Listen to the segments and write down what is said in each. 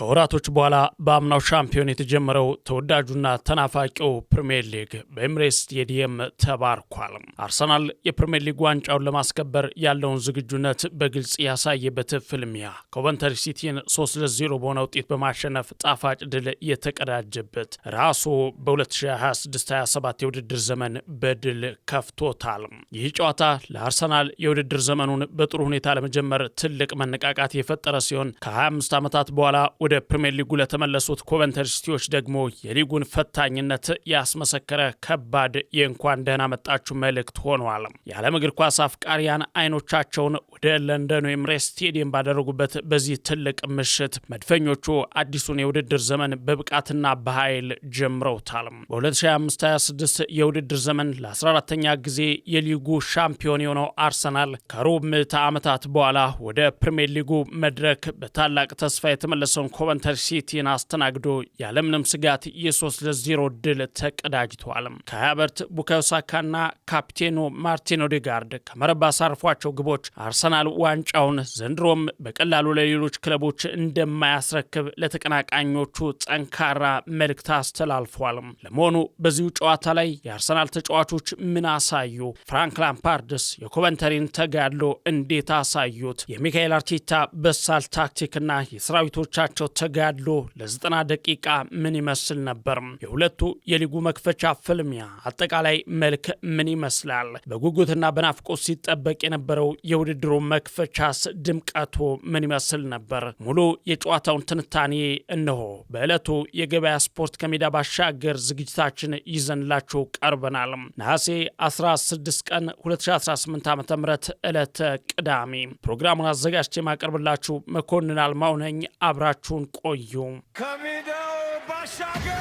ከወራቶች በኋላ በአምናው ሻምፒዮን የተጀመረው ተወዳጁና ተናፋቂው ፕሪሚየር ሊግ በኤምሬትስ ስቴዲየም ተባርኳል። አርሰናል የፕሪሚየር ሊግ ዋንጫውን ለማስከበር ያለውን ዝግጁነት በግልጽ ያሳየበት ፍልሚያ ኮቨንተሪ ሲቲን 3-0 በሆነ ውጤት በማሸነፍ ጣፋጭ ድል የተቀዳጀበት ራሱ በ2026-27 የውድድር ዘመን በድል ከፍቶታል። ይህ ጨዋታ ለአርሰናል የውድድር ዘመኑን በጥሩ ሁኔታ ለመጀመር ትልቅ መነቃቃት የፈጠረ ሲሆን ከ25 ዓመታት በኋላ ወደ ፕሪሚየር ሊጉ ለተመለሱት ኮቨንተሪ ሲቲዎች ደግሞ የሊጉን ፈታኝነት ያስመሰከረ ከባድ የእንኳን ደህና መጣችሁ መልእክት ሆኗል። የዓለም እግር ኳስ አፍቃሪያን አይኖቻቸውን ወደ ለንደኑ ኤምሬትስ ስቴዲየም ባደረጉበት በዚህ ትልቅ ምሽት መድፈኞቹ አዲሱን የውድድር ዘመን በብቃትና በኃይል ጀምረውታል። በ2025-26 የውድድር ዘመን ለ14ኛ ጊዜ የሊጉ ሻምፒዮን የሆነው አርሰናል ከሩብ ምዕተ ዓመታት በኋላ ወደ ፕሪሚየር ሊጉ መድረክ በታላቅ ተስፋ የተመለሰውን ኮቨንተሪ ሲቲን አስተናግዶ ያለምንም ስጋት የ3-0 ድል ተቀዳጅቷል። ከሃቨርት ቡካዮ ሳካና ካፕቴኑ ማርቲን ኦዴጋርድ ከመረብ አሳርፏቸው ግቦች አርሰናል ዋንጫውን ዘንድሮም በቀላሉ ለሌሎች ክለቦች እንደማያስረክብ ለተቀናቃኞቹ ጠንካራ መልእክት አስተላልፏል። ለመሆኑ በዚሁ ጨዋታ ላይ የአርሰናል ተጫዋቾች ምን አሳዩ? ፍራንክ ላምፓርድስ የኮቨንተሪን ተጋድሎ እንዴት አሳዩት? የሚካኤል አርቴታ በሳል ታክቲክና የሰራዊቶቻቸው ተጋድሎ ለ90 ደቂቃ ምን ይመስል ነበር? የሁለቱ የሊጉ መክፈቻ ፍልሚያ አጠቃላይ መልክ ምን ይመስላል? በጉጉትና በናፍቆት ሲጠበቅ የነበረው የውድድሩ መክፈቻስ ድምቀቱ ምን ይመስል ነበር? ሙሉ የጨዋታውን ትንታኔ እነሆ በዕለቱ የገበያ ስፖርት ከሜዳ ባሻገር ዝግጅታችን ይዘንላችሁ ቀርበናል። ነሐሴ 16 ቀን 2018 ዓ.ም ዕለተ ቅዳሜ ፕሮግራሙን አዘጋጅቼ ማቀርብላችሁ መኮንን አልማው ነኝ። አብራችሁን ቆዩ። ከሜዳው ባሻገር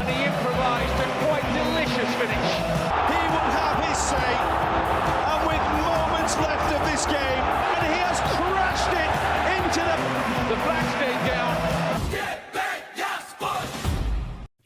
he improvised a quite delicious finish. He will have his say, and with moments left of this game, and he has crashed it into the Blackstone gown.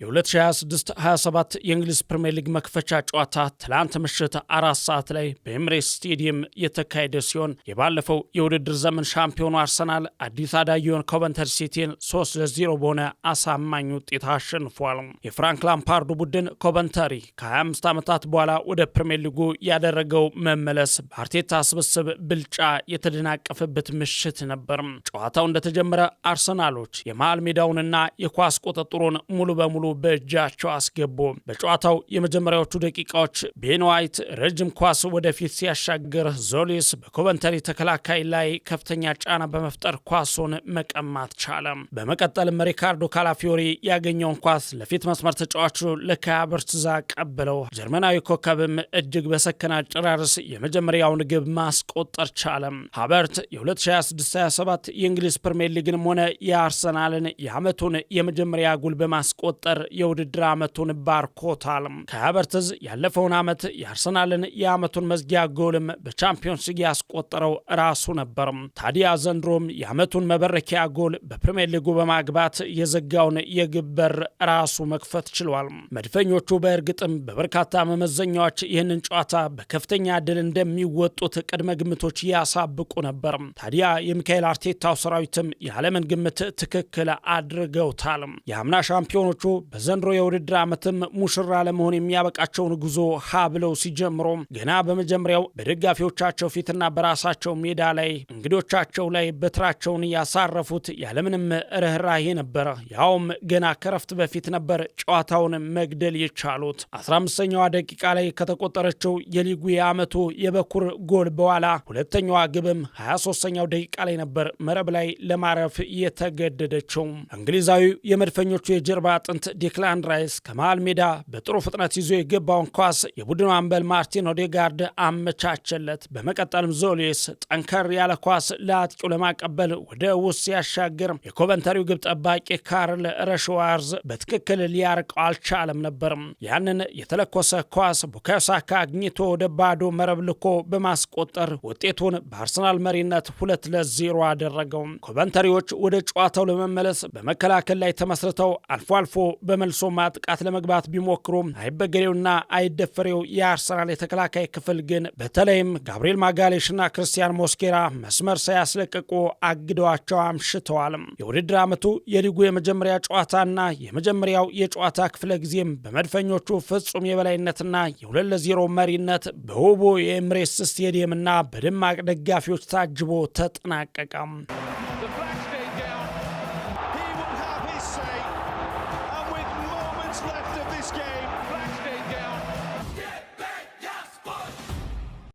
የ2026-27 የእንግሊዝ ፕሪሚየር ሊግ መክፈቻ ጨዋታ ትላንት ምሽት 4 ሰዓት ላይ በኤምሬትስ ስቴዲየም የተካሄደ ሲሆን የባለፈው የውድድር ዘመን ሻምፒዮኑ አርሰናል አዲስ አዳጊውን ኮቨንተሪ ሲቲን 3-0 በሆነ አሳማኝ ውጤት አሸንፏል። የፍራንክ ላምፓርዱ ቡድን ኮቨንተሪ ከ25 ዓመታት በኋላ ወደ ፕሪሚየር ሊጉ ያደረገው መመለስ በአርቴታ ስብስብ ብልጫ የተደናቀፈበት ምሽት ነበር። ጨዋታው እንደተጀመረ አርሰናሎች የመሃል ሜዳውንና የኳስ ቁጥጥሩን ሙሉ በሙሉ በእጃቸው አስገቡ። በጨዋታው የመጀመሪያዎቹ ደቂቃዎች ቤን ዋይት ረጅም ኳስ ወደፊት ሲያሻግር ዞሊስ በኮቨንተሪ ተከላካይ ላይ ከፍተኛ ጫና በመፍጠር ኳሱን መቀማት ቻለ። በመቀጠልም ሪካርዶ ካላፊዮሪ ያገኘውን ኳስ ለፊት መስመር ተጫዋቹ ለካይ ሃቨርትዝ ቀበለው። ጀርመናዊ ኮከብም እጅግ በሰከነ አጨራረስ የመጀመሪያውን ግብ ማስቆጠር ቻለ። ሃቨርት የ2026-27 የእንግሊዝ ፕሪሚየር ሊግንም ሆነ የአርሰናልን የዓመቱን የመጀመሪያ ጎል በማስቆጠር የውድድር ዓመቱን ባርኮታል። ከሃቨርትዝ ያለፈውን ዓመት የአርሰናልን የዓመቱን መዝጊያ ጎልም በቻምፒዮንስ ሊግ ያስቆጠረው ራሱ ነበር። ታዲያ ዘንድሮም የዓመቱን መበረኪያ ጎል በፕሪሚየር ሊጉ በማግባት የዘጋውን የግብ በር ራሱ መክፈት ችሏል። መድፈኞቹ በእርግጥም በበርካታ መመዘኛዎች ይህንን ጨዋታ በከፍተኛ ድል እንደሚወጡት ቅድመ ግምቶች ያሳብቁ ነበር። ታዲያ የሚካኤል አርቴታው ሰራዊትም የዓለምን ግምት ትክክል አድርገውታል። የአምና ሻምፒዮኖቹ በዘንድሮ የውድድር ዓመትም ሙሽራ ለመሆን የሚያበቃቸውን ጉዞ ሀ ብለው ሲጀምሩ ገና በመጀመሪያው በደጋፊዎቻቸው ፊትና በራሳቸው ሜዳ ላይ እንግዶቻቸው ላይ በትራቸውን ያሳረፉት ያለምንም ርህራሄ ነበር። ያውም ገና ከረፍት በፊት ነበር ጨዋታውን መግደል የቻሉት። 15ኛዋ ደቂቃ ላይ ከተቆጠረችው የሊጉ የዓመቱ የበኩር ጎል በኋላ ሁለተኛዋ ግብም 23ኛው ደቂቃ ላይ ነበር መረብ ላይ ለማረፍ የተገደደችው። እንግሊዛዊው የመድፈኞቹ የጀርባ አጥንት ዲክላን ራይስ ከመሃል ሜዳ በጥሩ ፍጥነት ይዞ የገባውን ኳስ የቡድኑ አምበል ማርቲን ኦዴጋርድ አመቻቸለት። በመቀጠልም ዞሊስ ጠንከር ያለ ኳስ ለአጥቂው ለማቀበል ወደ ውስጥ ሲያሻግር የኮቨንተሪው ግብ ጠባቂ ካርል ረሽዋርዝ በትክክል ሊያርቀው አልቻለም ነበር። ያንን የተለኮሰ ኳስ ቡካዮ ሳካ አግኝቶ ወደ ባዶ መረብ ልኮ በማስቆጠር ውጤቱን በአርሰናል መሪነት 2-0 አደረገው። ኮቨንተሪዎች ወደ ጨዋታው ለመመለስ በመከላከል ላይ ተመስርተው አልፎ በመልሶ ማጥቃት ለመግባት ቢሞክሩም አይበገሬውና አይደፈሬው የአርሰናል የተከላካይ ክፍል ግን በተለይም ጋብሪኤል ማጋሌሽና ክርስቲያን ሞስኬራ መስመር ሳያስለቅቁ አግደዋቸው አምሽተዋል። የውድድር ዓመቱ የሊጉ የመጀመሪያ ጨዋታና የመጀመሪያው የጨዋታ ክፍለ ጊዜም በመድፈኞቹ ፍጹም የበላይነትና የ2-0 መሪነት በውቡ የኤምሬትስ ስቴዲየምና በደማቅ ደጋፊዎች ታጅቦ ተጠናቀቀ።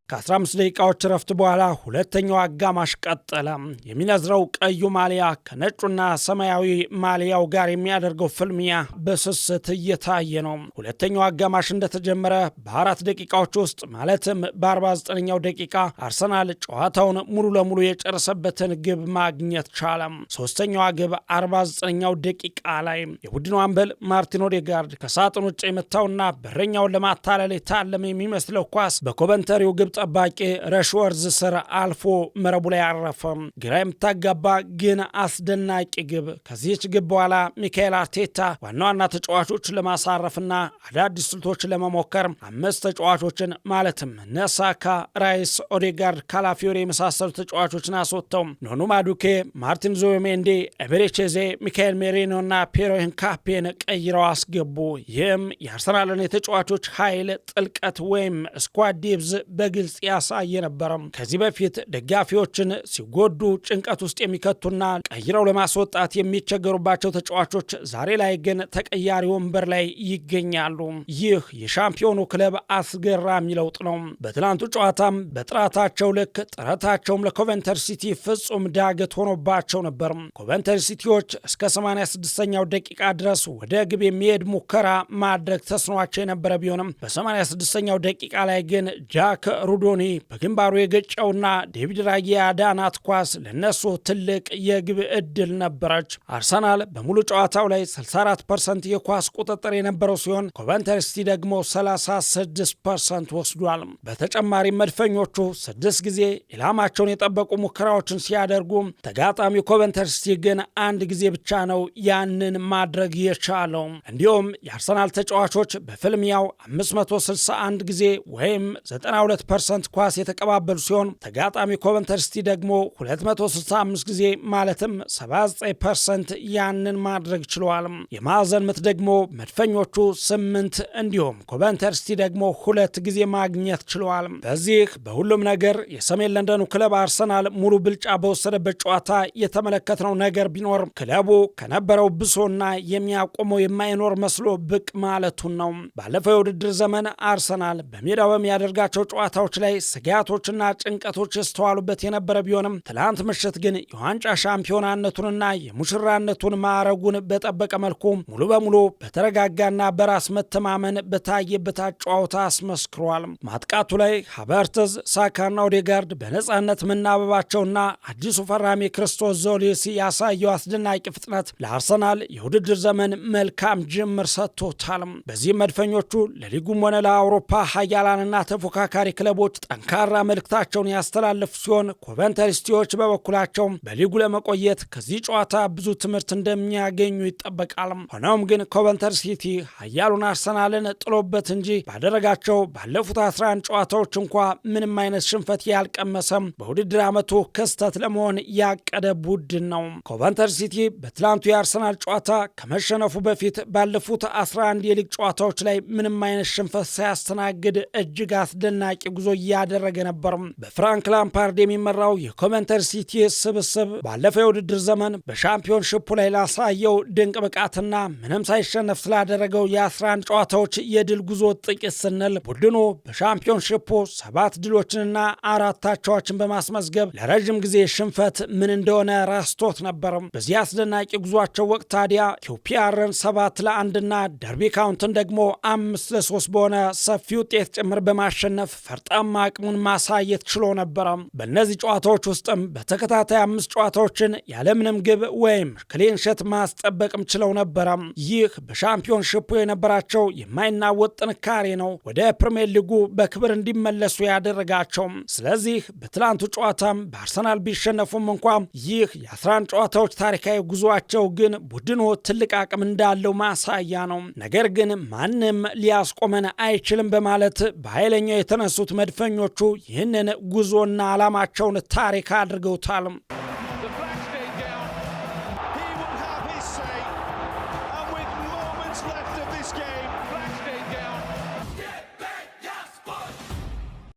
ከ15 ደቂቃዎች ረፍት በኋላ ሁለተኛው አጋማሽ ቀጠለ። የሚነዝረው ቀዩ ማሊያ ከነጩና ሰማያዊ ማሊያው ጋር የሚያደርገው ፍልሚያ በስስት እየታየ ነው። ሁለተኛው አጋማሽ እንደተጀመረ በ4 ደቂቃዎች ውስጥ ማለትም በ49ኛው ደቂቃ አርሰናል ጨዋታውን ሙሉ ለሙሉ የጨረሰበትን ግብ ማግኘት ቻለ። ሶስተኛዋ ግብ 49ኛው ደቂቃ ላይ የቡድኑ አምበል ማርቲን ኦዴጋርድ ከሳጥን ውጭ የመታውና በረኛውን ለማታለል የታለመ የሚመስለው ኳስ በኮቨንተሪው ግብ ጠባቂ ረሽወርዝ ስር አልፎ መረቡ ላይ አረፈ። ግራ የምታጋባ ግን አስደናቂ ግብ። ከዚህች ግብ በኋላ ሚካኤል አርቴታ ዋና ዋና ተጫዋቾች ለማሳረፍና አዳዲስ ስልቶች ለመሞከር 5 ተጫዋቾችን ማለትም ነሳካ፣ ራይስ፣ ኦዴጋርድ፣ ካላፊዮሪ የመሳሰሉ ተጫዋቾችን አስወጥተው ኖኑ ማዱኬ፣ ማርቲን ዙቢሜንዲ፣ ኤቤሬቼዜ፣ ሚካኤል ሜሪኖ እና ፒየሮ ሂንካፔን ቀይረው አስገቡ። ይህም የአርሰናልን የተጫዋቾች ኃይል ጥልቀት ወይም ስኳድ ዴፕዝ በግልጽ ያሳየ ነበር። ከዚህ በፊት ደጋፊዎችን ሲጎዱ ጭንቀት ውስጥ የሚከቱና ቀይረው ለማስወጣት የሚቸገሩባቸው ተጫዋቾች ዛሬ ላይ ግን ተቀያሪ ወንበር ላይ ይገኛሉ። ይህ የሻምፒዮኑ ክለብ አስገራሚ ለውጥ ነው። በትናንቱ ጨዋታም በጥራታቸው ልክ ጥረታቸውም ለኮቨንተሪ ሲቲ ፍጹም ዳገት ሆኖባቸው ነበር። ኮቨንተሪ ሲቲዎች እስከ 86ኛው ደቂቃ ድረስ ወደ ግብ የሚሄድ ሙከራ ማድረግ ተስኗቸው የነበረ ቢሆንም በ86ኛው ደቂቃ ላይ ግን ጃክ ሩዶኒ በግንባሩ የገጨውና ዴቪድ ራያ ያዳናት ኳስ ለነሱ ትልቅ የግብ ዕድል ነበረች። አርሰናል በሙሉ ጨዋታው ላይ 64% የኳስ ቁጥጥር የነበረው ሲሆን ኮቨንተሪ ሲቲ ደግሞ 36% ወስዷል። በተጨማሪም መድፈኞቹ 6 ጊዜ ኢላማቸውን የጠበቁ ሙከራዎችን ሲያደርጉ ተጋጣሚው ኮቨንተሪ ሲቲ ግን 1 ጊዜ ብቻ ነው ያንን ማድረግ የቻለው። እንዲሁም የአርሰናል ተጫዋቾች በፍልሚያው 561 ጊዜ ወይም 92% ኳስ የተቀባበሉ ሲሆን ተጋጣሚ ኮቨንተሪ ሲቲ ደግሞ 265 ጊዜ ማለትም 79% ያንን ማድረግ ችለዋል። የማዕዘን ምት ደግሞ መድፈኞቹ 8 እንዲሁም ኮቨንተሪ ሲቲ ደግሞ 2 ጊዜ ማግኘት ችለዋል። በዚህ በሁሉም ነገር የሰሜን ለንደኑ ክለብ አርሰናል ሙሉ ብልጫ በወሰደበት ጨዋታ የተመለከትነው ነገር ቢኖር ክለቡ ከነበረው ብሶና የሚያቆመው የማይኖር መስሎ ብቅ ማለቱን ነው። ባለፈው የውድድር ዘመን አርሰናል በሜዳው በሚያደርጋቸው ጨዋታዎች ላይ ስጋቶችና ጭንቀቶች ያስተዋሉበት የነበረ ቢሆንም ትላንት ምሽት ግን የዋንጫ ሻምፒዮናነቱንና የሙሽራነቱን ማዕረጉን በጠበቀ መልኩ ሙሉ በሙሉ በተረጋጋና በራስ መተማመን በታየበት ጨዋታ አስመስክሯል። ማጥቃቱ ላይ ሃቨርትዝ፣ ሳካና ኦዴጋርድ በነጻነት መናበባቸውና አዲሱ ፈራሚ ክርስቶስ ዞሊስ ያሳየው አስደናቂ ፍጥነት ለአርሰናል የውድድር ዘመን መልካም ጅምር ሰጥቶታል። በዚህ መድፈኞቹ ለሊጉም ሆነ ለአውሮፓ ሀያላንና ተፎካካሪ ክለቦች ጠንካራ መልእክታቸውን ያስተላለፉ ሲሆን ኮቨንተሪ ሲቲዎች በበኩላቸው በሊጉ ለመቆየት ከዚህ ጨዋታ ብዙ ትምህርት እንደሚያገኙ ይጠበቃል። ሆኖም ግን ኮቨንተሪ ሲቲ ኃያሉን አርሰናልን ጥሎበት እንጂ ባደረጋቸው ባለፉት 11 ጨዋታዎች እንኳ ምንም አይነት ሽንፈት ያልቀመሰም በውድድር ዓመቱ ክስተት ለመሆን ያቀደ ቡድን ነው። ኮቨንተሪ ሲቲ በትላንቱ የአርሰናል ጨዋታ ከመሸነፉ በፊት ባለፉት 11 የሊግ ጨዋታዎች ላይ ምንም አይነት ሽንፈት ሳያስተናግድ እጅግ አስደናቂ ጉዞ እያደረገ ነበር። በፍራንክ ላምፓርድ የሚመራው የኮቨንተሪ ሲቲ ስብስብ ባለፈው የውድድር ዘመን በሻምፒዮንሺፑ ላይ ላሳየው ድንቅ ብቃትና ምንም ሳይሸነፍ ስላደረገው የ11 ጨዋታዎች የድል ጉዞ ጥቂት ስንል ቡድኑ በሻምፒዮንሺፑ 7 ድሎችንና 4 አቻዎችን በማስመዝገብ ለረጅም ጊዜ ሽንፈት ምን እንደሆነ ረስቶት ነበር። በዚህ አስደናቂ ጉዟቸው ወቅት ታዲያ ኪውፒአርን 7-1 እና ደርቢ ካውንትን ደግሞ 5-3 በሆነ ሰፊ ውጤት ጭምር በማሸነፍ ፈርጣማ ወርቃማ አቅሙን ማሳየት ችሎ ነበረ። በእነዚህ ጨዋታዎች ውስጥም በተከታታይ 5 ጨዋታዎችን ያለምንም ግብ ወይም ክሊንሸት ማስጠበቅም ችለው ነበረ። ይህ በሻምፒዮንሺፑ የነበራቸው የማይናወጥ ጥንካሬ ነው ወደ ፕሪሚየር ሊጉ በክብር እንዲመለሱ ያደረጋቸው። ስለዚህ በትላንቱ ጨዋታም በአርሰናል ቢሸነፉም እንኳ ይህ የ11 ጨዋታዎች ታሪካዊ ጉዟቸው ግን ቡድኑ ትልቅ አቅም እንዳለው ማሳያ ነው። ነገር ግን ማንም ሊያስቆመን አይችልም በማለት በኃይለኛው የተነሱት መድፈኞቹ ይህንን ጉዞና ዓላማቸውን ታሪክ አድርገውታል።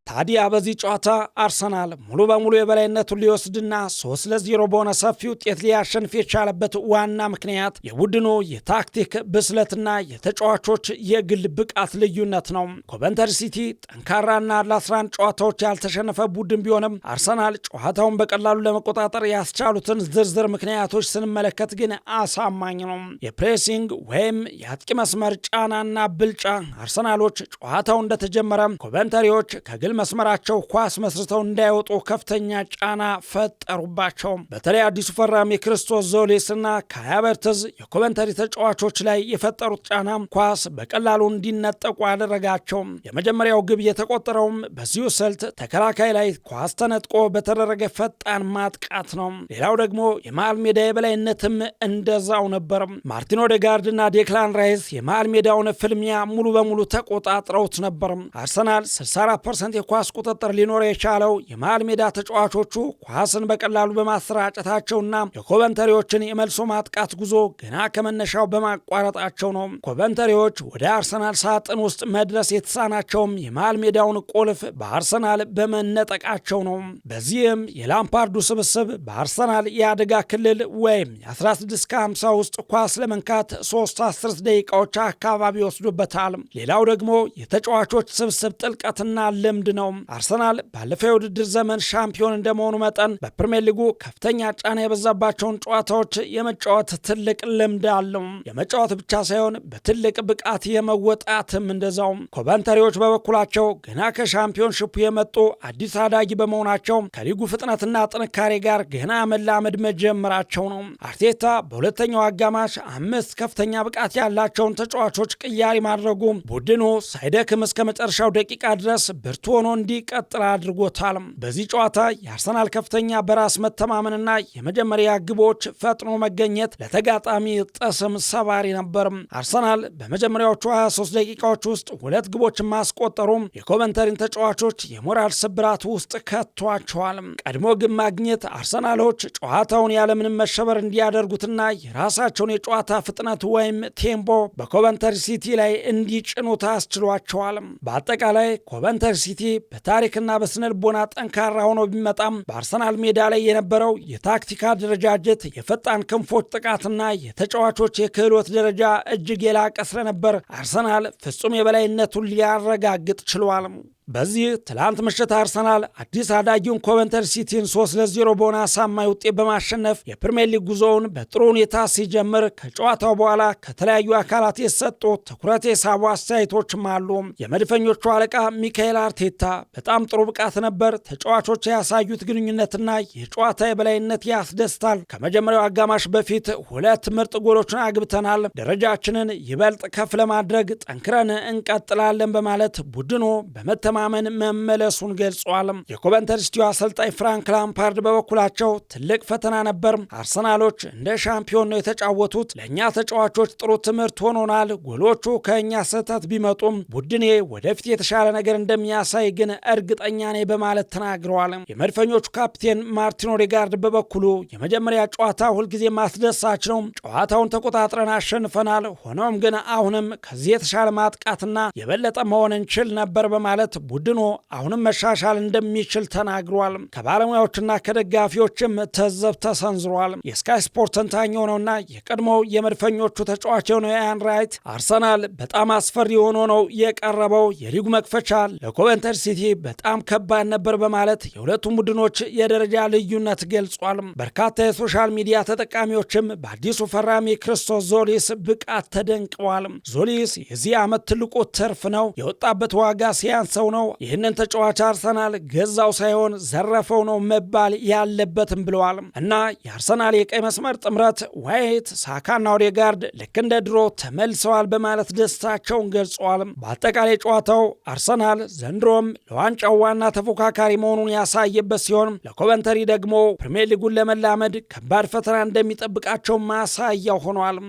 ታዲያ በዚህ ጨዋታ አርሰናል ሙሉ በሙሉ የበላይነቱን ሊወስድና 3-0 በሆነ ሰፊ ውጤት ሊያሸንፍ የቻለበት ዋና ምክንያት የቡድኑ የታክቲክ ብስለትና የተጫዋቾች የግል ብቃት ልዩነት ነው። ኮቨንተሪ ሲቲ ጠንካራና ለ11 ጨዋታዎች ያልተሸነፈ ቡድን ቢሆንም አርሰናል ጨዋታውን በቀላሉ ለመቆጣጠር ያስቻሉትን ዝርዝር ምክንያቶች ስንመለከት ግን አሳማኝ ነው። የፕሬሲንግ ወይም የአጥቂ መስመር ጫናና ብልጫ አርሰናሎች ጨዋታው እንደተጀመረ ኮቨንተሪዎች ከግል መስመራቸው ኳስ መስርተው እንዳይወጡ ከፍተኛ ጫና ፈጠሩባቸው። በተለይ አዲሱ ፈራሚ ክርስቶስ ዞሊስ እና ካይ ሃቨርትዝ የኮቨንተሪ ተጫዋቾች ላይ የፈጠሩት ጫና ኳስ በቀላሉ እንዲነጠቁ አደረጋቸው። የመጀመሪያው ግብ የተቆጠረውም በዚሁ ስልት ተከላካይ ላይ ኳስ ተነጥቆ በተደረገ ፈጣን ማጥቃት ነው። ሌላው ደግሞ የመሃል ሜዳ የበላይነትም እንደዛው ነበር። ማርቲን ኦዴጋርድ እና ዴክላን ራይስ የመሃል ሜዳውን ፍልሚያ ሙሉ በሙሉ ተቆጣጥረውት ነበር። አርሰናል 64% ኳስ ቁጥጥር ሊኖር የቻለው የመሃል ሜዳ ተጫዋቾቹ ኳስን በቀላሉ በማሰራጨታቸውና የኮቨንተሪዎችን የመልሶ ማጥቃት ጉዞ ገና ከመነሻው በማቋረጣቸው ነው። ኮቨንተሪዎች ወደ አርሰናል ሳጥን ውስጥ መድረስ የተሳናቸውም የመሃል ሜዳውን ቁልፍ በአርሰናል በመነጠቃቸው ነው። በዚህም የላምፓርዱ ስብስብ በአርሰናል የአደጋ ክልል ወይም የ16-50 ውስጥ ኳስ ለመንካት 3 ደቂቃዎች አካባቢ ወስዶበታል። ሌላው ደግሞ የተጫዋቾች ስብስብ ጥልቀትና ልምድ ነው። አርሰናል ባለፈው የውድድር ዘመን ሻምፒዮን እንደመሆኑ መጠን በፕሪሚየር ሊጉ ከፍተኛ ጫና የበዛባቸውን ጨዋታዎች የመጫወት ትልቅ ልምድ አለው። የመጫወት ብቻ ሳይሆን በትልቅ ብቃት የመወጣትም እንደዛው። ኮቨንተሪዎች በበኩላቸው ገና ከሻምፒዮንሺፑ የመጡ አዲስ አዳጊ በመሆናቸው ከሊጉ ፍጥነትና ጥንካሬ ጋር ገና መላመድ መጀመራቸው ነው። አርቴታ በሁለተኛው አጋማሽ 5 ከፍተኛ ብቃት ያላቸውን ተጫዋቾች ቅያሪ ማድረጉ ቡድኑ ሳይደክም እስከ መጨረሻው ደቂቃ ድረስ ብርቱ ሆኖ እንዲቀጥል አድርጎታል። በዚህ ጨዋታ የአርሰናል ከፍተኛ በራስ መተማመንና የመጀመሪያ ግቦች ፈጥኖ መገኘት ለተጋጣሚ ጥስም ሰባሪ ነበር። አርሰናል በመጀመሪያዎቹ 23 ደቂቃዎች ውስጥ 2 ግቦችን ማስቆጠሩ የኮቨንተሪን ተጫዋቾች የሞራል ስብራት ውስጥ ከቷቸዋል። ቀድሞ ግብ ማግኘት አርሰናሎች ጨዋታውን ያለምንም መሸበር እንዲያደርጉትና የራሳቸውን የጨዋታ ፍጥነት ወይም ቴምፖ በኮቨንተሪ ሲቲ ላይ እንዲጭኑ ታስችሏቸዋል። በአጠቃላይ ኮቨንተሪ ሲቲ በታሪክና በስነልቦና ጠንካራ ሆኖ ቢመጣም በአርሰናል ሜዳ ላይ የነበረው የታክቲክ አደረጃጀት፣ የፈጣን ክንፎች ጥቃትና የተጫዋቾች የክህሎት ደረጃ እጅግ የላቀ ስለነበር አርሰናል ፍጹም የበላይነቱን ሊያረጋግጥ ችሏል። በዚህ ትላንት ምሽት አርሰናል አዲስ አዳጊውን ኮቨንተሪ ሲቲን 3-0 በሆነ አሳማኝ ውጤት በማሸነፍ የፕሪሚየር ሊግ ጉዞውን በጥሩ ሁኔታ ሲጀምር ከጨዋታው በኋላ ከተለያዩ አካላት የሰጡ ትኩረት የሳቡ አስተያየቶችም አሉ። የመድፈኞቹ አለቃ ሚካኤል አርቴታ በጣም ጥሩ ብቃት ነበር፣ ተጫዋቾች ያሳዩት ግንኙነትና የጨዋታ የበላይነት ያስደስታል። ከመጀመሪያው አጋማሽ በፊት 2 ምርጥ ጎሎችን አግብተናል፣ ደረጃችንን ይበልጥ ከፍ ለማድረግ ጠንክረን እንቀጥላለን በማለት ቡድኑ በመተማመን መመለሱን ገልጿል። የኮቨንተሪ ሲቲው አሰልጣኝ ፍራንክ ላምፓርድ በበኩላቸው ትልቅ ፈተና ነበር፣ አርሰናሎች እንደ ሻምፒዮን ነው የተጫወቱት፣ ለእኛ ተጫዋቾች ጥሩ ትምህርት ሆኖናል፣ ጎሎቹ ከእኛ ስህተት ቢመጡም ቡድኔ ወደፊት የተሻለ ነገር እንደሚያሳይ ግን እርግጠኛ ነኝ በማለት ተናግረዋል። የመድፈኞቹ ካፕቴን ማርቲን ኦዴጋርድ በበኩሉ የመጀመሪያ ጨዋታ ሁልጊዜ ማስደሳች ነው፣ ጨዋታውን ተቆጣጥረን አሸንፈናል፣ ሆኖም ግን አሁንም ከዚህ የተሻለ ማጥቃትና የበለጠ መሆን እንችል ነበር በማለት ቡድኑ አሁንም መሻሻል እንደሚችል ተናግሯል። ከባለሙያዎችና ከደጋፊዎችም ተዘብ ተሰንዝሯል። የስካይ ስፖርት ተንታኝ የሆነውና የቀድሞው የመድፈኞቹ ተጫዋች የሆነው ኢያን ራይት አርሰናል በጣም አስፈሪ ሆኖ ነው የቀረበው፣ የሊጉ መክፈቻ ለኮቨንተሪ ሲቲ በጣም ከባድ ነበር በማለት የሁለቱም ቡድኖች የደረጃ ልዩነት ገልጿል። በርካታ የሶሻል ሚዲያ ተጠቃሚዎችም በአዲሱ ፈራሚ ክርስቶስ ዞሊስ ብቃት ተደንቀዋል። ዞሊስ የዚህ ዓመት ትልቁ ትርፍ ነው፣ የወጣበት ዋጋ ሲያንሰው ነው ይህንን ተጫዋች አርሰናል ገዛው ሳይሆን ዘረፈው ነው መባል ያለበትም ብለዋል። እና የአርሰናል የቀይ መስመር ጥምረት ዋይት፣ ሳካና ኦዴጋርድ ልክ እንደ ድሮ ተመልሰዋል በማለት ደስታቸውን ገልጸዋል። በአጠቃላይ ጨዋታው አርሰናል ዘንድሮም ለዋንጫው ዋና ተፎካካሪ መሆኑን ያሳየበት ሲሆን ለኮቨንተሪ ደግሞ ፕሪሚየር ሊጉን ለመላመድ ከባድ ፈተና እንደሚጠብቃቸው ማሳያው ሆኗል።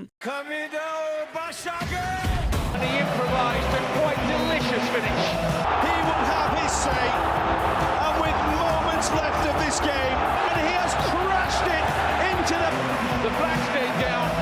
left of this game, and he has crashed it into the flag stayed down.